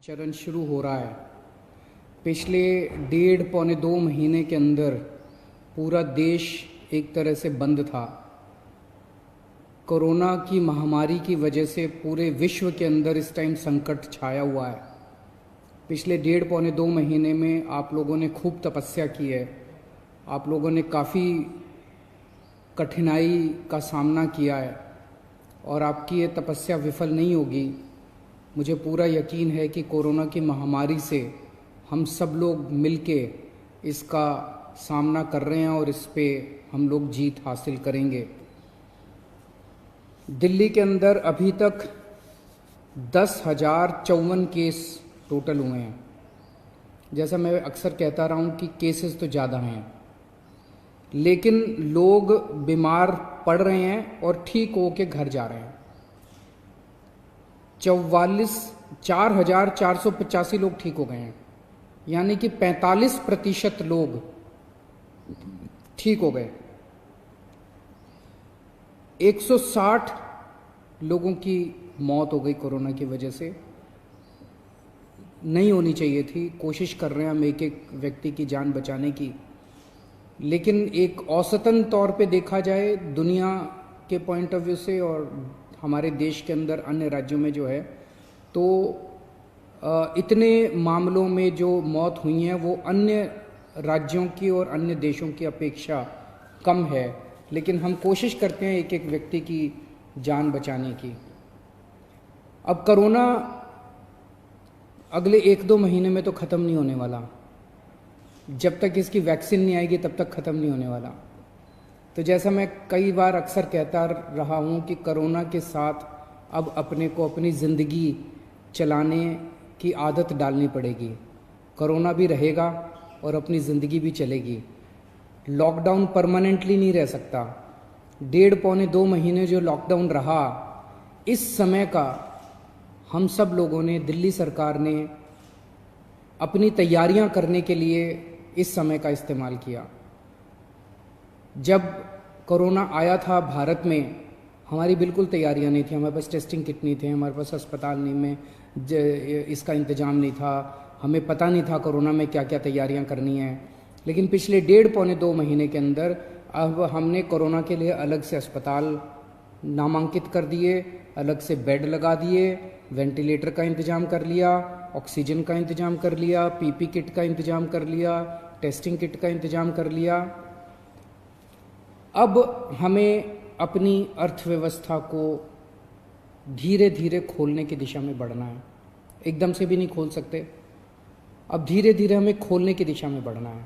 चरण शुरू हो रहा है। पिछले 1.5-पौने 2 महीने के अंदर पूरा देश एक तरह से बंद था। कोरोना की महामारी की वजह से पूरे विश्व के अंदर इस टाइम संकट छाया हुआ है। पिछले 1.5-पौने 2 महीने में आप लोगों ने खूब तपस्या की है। आप लोगों ने काफ़ी कठिनाई का सामना किया है और आपकी ये तपस्या विफल नहीं होगी। मुझे पूरा यकीन है कि कोरोना की महामारी से हम सब लोग मिलके इसका सामना कर रहे हैं और इस पे हम लोग जीत हासिल करेंगे। दिल्ली के अंदर अभी तक 10,054 केस टोटल हुए हैं। जैसा मैं अक्सर कहता रहा हूँ कि केसेस तो ज़्यादा हैं, लेकिन लोग बीमार पड़ रहे हैं और ठीक होके घर जा रहे हैं। 4,485 लोग ठीक हो गए हैं, यानी कि 45% लोग ठीक हो गए। 160 लोगों की मौत हो गई कोरोना की वजह से। नहीं होनी चाहिए थी। कोशिश कर रहे हैं हम एक एक व्यक्ति की जान बचाने की, लेकिन एक औसतन तौर पे देखा जाए दुनिया के पॉइंट ऑफ व्यू से और हमारे देश के अंदर अन्य राज्यों में जो है, तो इतने मामलों में जो मौत हुई हैं वो अन्य राज्यों की और अन्य देशों की अपेक्षा कम है। लेकिन हम कोशिश करते हैं एक एक व्यक्ति की जान बचाने की। अब कोरोना अगले 1-2 महीने में तो ख़त्म नहीं होने वाला। जब तक इसकी वैक्सीन नहीं आएगी तब तक ख़त्म नहीं होने वाला। तो जैसा मैं कई बार अक्सर कहता रहा हूँ कि कोरोना के साथ अब अपने को अपनी ज़िंदगी चलाने की आदत डालनी पड़ेगी। कोरोना भी रहेगा और अपनी ज़िंदगी भी चलेगी। लॉकडाउन परमानेंटली नहीं रह सकता। 1.5-पौने 2 महीने जो लॉकडाउन रहा, इस समय का हम सब लोगों ने, दिल्ली सरकार ने अपनी तैयारियां करने के लिए इस समय का इस्तेमाल किया। जब कोरोना आया था भारत में, हमारी बिल्कुल तैयारियां नहीं थी। हमारे पास टेस्टिंग किट नहीं थे, हमारे पास अस्पताल नहीं में इसका इंतज़ाम नहीं था। हमें पता नहीं था कोरोना में क्या क्या तैयारियां करनी है। लेकिन पिछले 1.5-पौने 2 महीने के अंदर अब हमने कोरोना के लिए अलग से अस्पताल नामांकित कर दिए, अलग से बेड लगा दिए, वेंटिलेटर का इंतज़ाम कर लिया, ऑक्सीजन का इंतज़ाम कर लिया, पीपी किट का इंतज़ाम कर लिया, टेस्टिंग किट का इंतज़ाम कर लिया। अब हमें अपनी अर्थव्यवस्था को धीरे धीरे खोलने की दिशा में बढ़ना है। एकदम से भी नहीं खोल सकते। अब धीरे धीरे हमें खोलने की दिशा में बढ़ना है।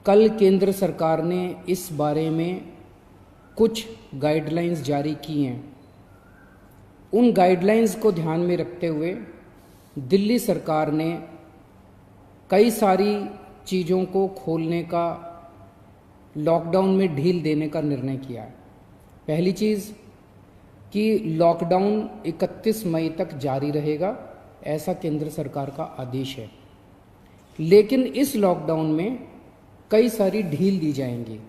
कल केंद्र सरकार ने इस बारे में कुछ गाइडलाइंस जारी की हैं। उन गाइडलाइंस को ध्यान में रखते हुए दिल्ली सरकार ने कई सारी चीज़ों को खोलने का, लॉकडाउन में ढील देने का निर्णय किया है। पहली चीज़ कि लॉकडाउन 31 मई तक जारी रहेगा, ऐसा केंद्र सरकार का आदेश है। लेकिन इस लॉकडाउन में कई सारी ढील दी जाएंगी।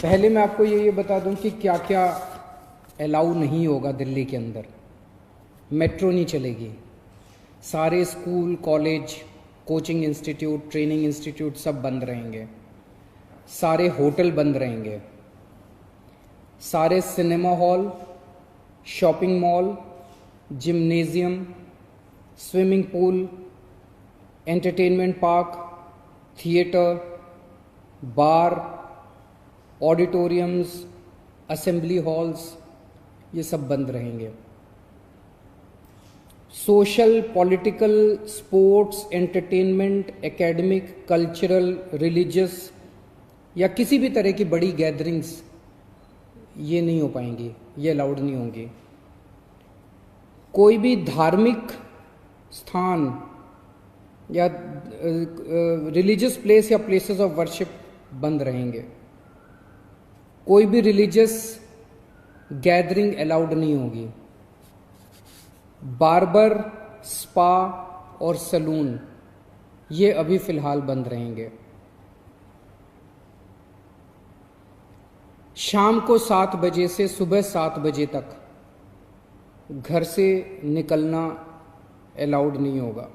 पहले मैं आपको ये बता दूं कि क्या क्या अलाउ नहीं होगा दिल्ली के अंदर। मेट्रो नहीं चलेगी। सारे school, college, coaching institute, training institute सब बंद रहेंगे। सारे होटल बंद रहेंगे। सारे cinema hall, shopping mall, gymnasium, swimming pool, entertainment park, theatre, bar, auditoriums, assembly halls, ये सब बंद रहेंगे। Social, political, sports, entertainment, academic, cultural, religious या किसी भी तरह की बड़ी गैदरिंग्स ये नहीं हो पाएंगी, ये अलाउड नहीं होंगी। कोई भी धार्मिक स्थान या रिलीजियस प्लेस या प्लेसेस ऑफ वर्शिप बंद रहेंगे। कोई भी रिलीजियस गैदरिंग अलाउड नहीं होगी। बार्बर, स्पा और सलून ये अभी फिलहाल बंद रहेंगे। शाम को 7 बजे से सुबह 7 बजे तक घर से निकलना अलाउड नहीं होगा,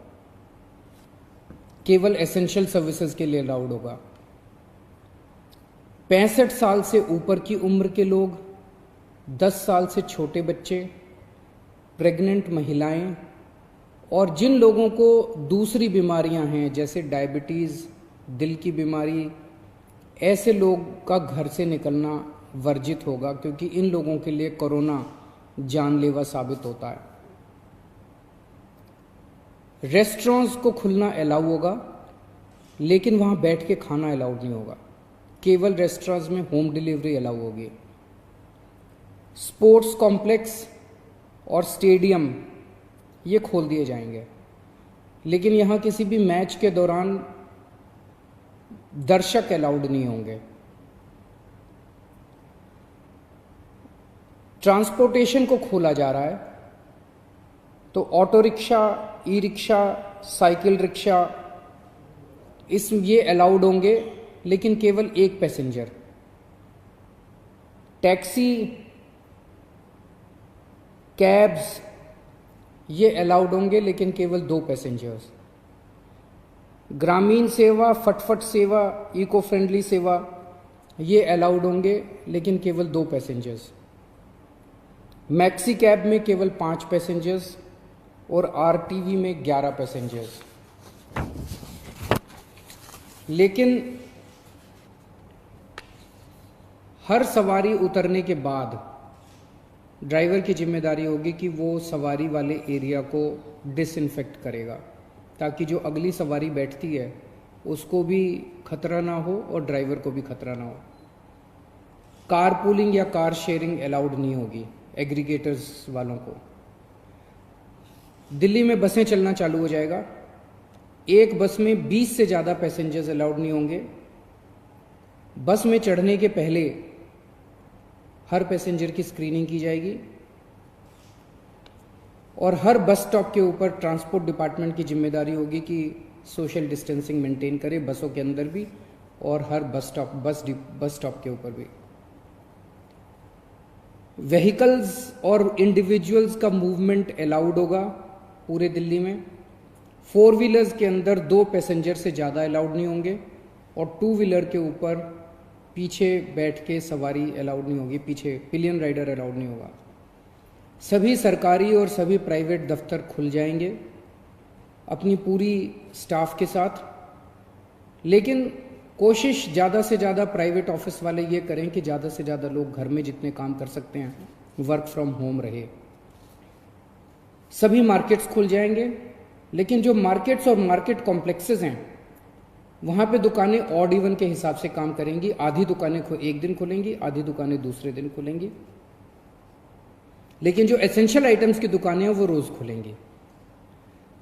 केवल एसेंशियल सर्विसेज के लिए अलाउड होगा। 65 साल से ऊपर की उम्र के लोग, 10 साल से छोटे बच्चे, प्रेग्नेंट महिलाएं और जिन लोगों को दूसरी बीमारियां हैं जैसे डायबिटीज़, दिल की बीमारी, ऐसे लोग का घर से निकलना वर्जित होगा, क्योंकि इन लोगों के लिए कोरोना जानलेवा साबित होता है। रेस्टोरेंट्स को खुलना अलाउ होगा, लेकिन वहाँ बैठ के खाना अलाउड नहीं होगा, केवल रेस्टोरेंट्स में होम डिलीवरी अलाउ होगी। स्पोर्ट्स कॉम्प्लेक्स और स्टेडियम ये खोल दिए जाएंगे, लेकिन यहाँ किसी भी मैच के दौरान दर्शक अलाउड नहीं होंगे। ट्रांसपोर्टेशन को खोला जा रहा है, तो auto rickshaw, e rickshaw, cycle rickshaw ये अलाउड होंगे, लेकिन केवल एक पैसेंजर। टैक्सी, कैब्स ये अलाउड होंगे, लेकिन केवल 2 पैसेंजर्स। ग्रामीण सेवा, फटफट सेवा, इको फ्रेंडली सेवा ये अलाउड होंगे, लेकिन केवल 2 पैसेंजर्स। मैक्सी कैब में केवल 5 पैसेंजर्स और आरटीवी में 11 पैसेंजर्स। लेकिन हर सवारी उतरने के बाद ड्राइवर की जिम्मेदारी होगी कि वो सवारी वाले एरिया को डिसइंफेक्ट करेगा, ताकि जो अगली सवारी बैठती है उसको भी खतरा ना हो और ड्राइवर को भी खतरा ना हो। कार पूलिंग या कार शेयरिंग अलाउड नहीं होगी एग्रीगेटर्स वालों को। दिल्ली में बसें चलना चालू हो जाएगा, एक बस में 20 से ज़्यादा पैसेंजर्स अलाउड नहीं होंगे। बस में चढ़ने के पहले हर पैसेंजर की स्क्रीनिंग की जाएगी और हर बस स्टॉप के ऊपर ट्रांसपोर्ट डिपार्टमेंट की जिम्मेदारी होगी कि सोशल डिस्टेंसिंग मेंटेन करे, बसों के अंदर भी और हर बस स्टॉप के ऊपर भी। व्हीकल्स और इंडिविजुअल्स का मूवमेंट अलाउड होगा पूरे दिल्ली में। 4 व्हीलर्स के अंदर 2 पैसेंजर से ज़्यादा अलाउड नहीं होंगे और 2 व्हीलर के ऊपर पीछे बैठ के सवारी अलाउड नहीं होगी, पीछे पिलियन राइडर अलाउड नहीं होगा। सभी सरकारी और सभी प्राइवेट दफ्तर खुल जाएंगे अपनी पूरी स्टाफ के साथ, लेकिन कोशिश ज़्यादा से ज़्यादा प्राइवेट ऑफिस वाले ये करें कि ज़्यादा से ज़्यादा लोग घर में जितने काम कर सकते हैं वर्क फ्रॉम होम रहे। सभी मार्केट्स खुल जाएंगे, लेकिन जो मार्केट्स और मार्केट कॉम्प्लेक्सेस हैं वहाँ पे दुकानें ऑड इवन के हिसाब से काम करेंगी। आधी दुकानें एक दिन खुलेंगी, आधी दुकानें दूसरे दिन खुलेंगी, लेकिन जो एसेंशियल आइटम्स की दुकानें हैं वो रोज़ खुलेंगी।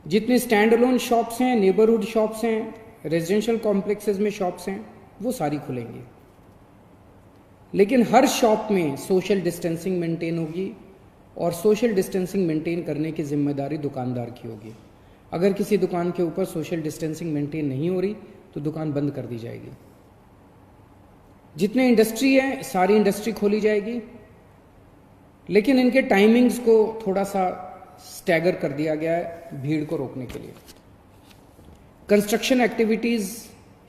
जितने स्टैंड अलोन शॉप्स हैं, नेबरहुड शॉप्स हैं, रेजिडेंशियल कॉम्प्लेक्सेस में शॉप्स हैं, वो सारी खुलेंगी, लेकिन हर शॉप में सोशल डिस्टेंसिंग मेंटेन होगी और सोशल डिस्टेंसिंग मेंटेन करने की जिम्मेदारी दुकानदार की होगी। अगर किसी दुकान के ऊपर सोशल डिस्टेंसिंग मेंटेन नहीं हो रही तो दुकान बंद कर दी जाएगी। जितने इंडस्ट्री है सारी इंडस्ट्री खोली जाएगी, लेकिन इनके टाइमिंग्स को थोड़ा सा स्टैगर कर दिया गया है भीड़ को रोकने के लिए। कंस्ट्रक्शन एक्टिविटीज़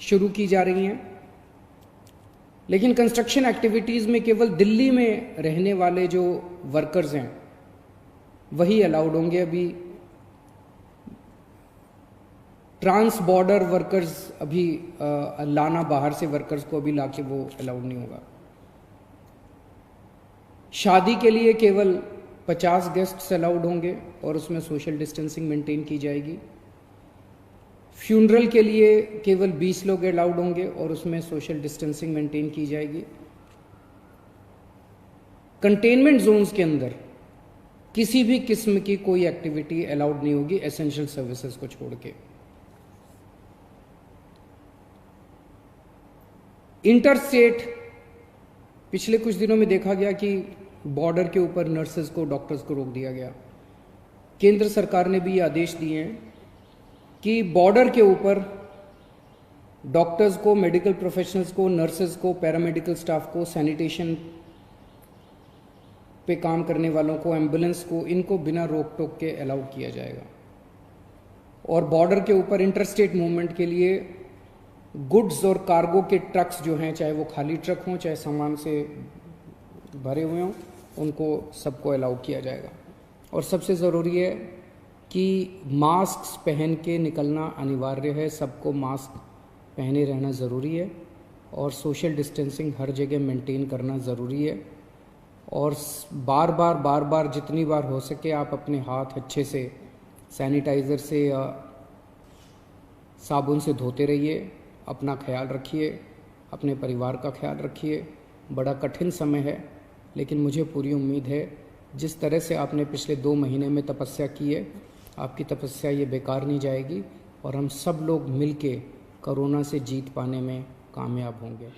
शुरू की जा रही हैं, लेकिन कंस्ट्रक्शन एक्टिविटीज़ में केवल दिल्ली में रहने वाले जो वर्कर्स हैं वही अलाउड होंगे। अभी ट्रांस बॉर्डर वर्कर्स अभी लाना, बाहर से वर्कर्स को अभी लाके वो अलाउड नहीं होगा। शादी के लिए केवल 50 गेस्ट्स अलाउड होंगे और उसमें सोशल डिस्टेंसिंग मेंटेन की जाएगी। फ्यूनरल के लिए केवल 20 लोग अलाउड होंगे और उसमें सोशल डिस्टेंसिंग मेंटेन की जाएगी। कंटेनमेंट जोन्स के अंदर किसी भी किस्म की कोई एक्टिविटी अलाउड नहीं होगी एसेंशियल सर्विसेज को छोड़ के। इंटरस्टेट पिछले कुछ दिनों में देखा गया कि बॉर्डर के ऊपर नर्सेज को, डॉक्टर्स को रोक दिया गया। केंद्र सरकार ने भी ये आदेश दिए हैं कि बॉर्डर के ऊपर डॉक्टर्स को, मेडिकल प्रोफेशनल्स को, नर्सेज को, पैरामेडिकल स्टाफ को, सैनिटेशन पे काम करने वालों को, एम्बुलेंस को, इनको बिना रोक टोक के अलाउ किया जाएगा। और बॉर्डर के ऊपर इंटरस्टेट मूवमेंट के लिए गुड्स और कार्गो के ट्रक्स जो हैं, चाहे वो खाली ट्रक हों चाहे सामान से भरे हुए हों, उनको सबको अलाउ किया जाएगा। और सबसे ज़रूरी है कि मास्क पहन के निकलना अनिवार्य है, सबको मास्क पहने रहना ज़रूरी है और सोशल डिस्टेंसिंग हर जगह मेंटेन करना ज़रूरी है। और बार बार जितनी बार हो सके आप अपने हाथ अच्छे से सैनिटाइज़र से या साबुन से धोते रहिए। अपना ख्याल रखिए, अपने परिवार का ख्याल रखिए। बड़ा कठिन समय है, लेकिन मुझे पूरी उम्मीद है जिस तरह से आपने पिछले 2 महीने में तपस्या की है, आपकी तपस्या ये बेकार नहीं जाएगी और हम सब लोग मिलके कोरोना से जीत पाने में कामयाब होंगे।